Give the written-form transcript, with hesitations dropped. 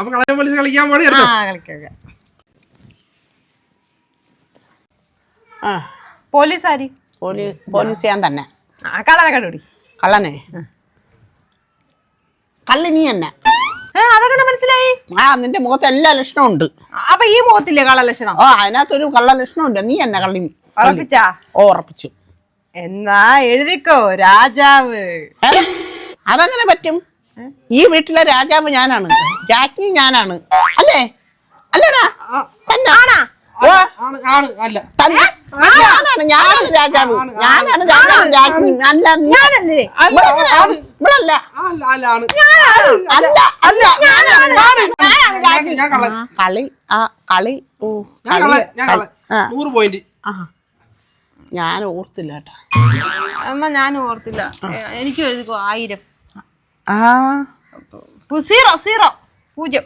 അപ്പൊ കളയം പോലീസ് കളിക്കാൻ പോണേ. കളിക്കാം. പോലീസ് ആര്? പോലീസ് ഞാൻ തന്നെ. കള്ളനെ കണ്ടുപിടി. കള്ളനെ കള്ളി നീ തന്നെ. അതെങ്ങനെ മനസ്സിലായി? നിന്റെ മുഖത്ത് എല്ലാ ലക്ഷണവും ഉണ്ട്. അപ്പൊ ഈ മുഖത്തില്ലേ കള്ള ലക്ഷണം? അതിനകത്തൊരു കള്ള ലക്ഷണം ഉണ്ട്. നീ എന്നെ കള്ളി. ഉറപ്പിച്ചാ? ഉറപ്പിച്ചു. എന്നാ എഴുതിക്കോ, രാജാവ്. അതങ്ങനെ പറ്റും? ഈ വീട്ടിലെ രാജാവ് ഞാനാണ്, രാജ്ഞി ഞാനാണ്. അല്ലേ? അല്ലടാ? ഞാനാണ് രാജാവ്, ഞാനാണ് രാജാവ്, രാജ്ഞി. അല്ല നീ കളി. കളി. ഞാൻ ഓർത്തില്ല കേട്ടാ. എന്നാ ഞാൻ ഓർത്തില്ല. എനിക്ക് എഴുതിക്കോ 1000. 0 0 0.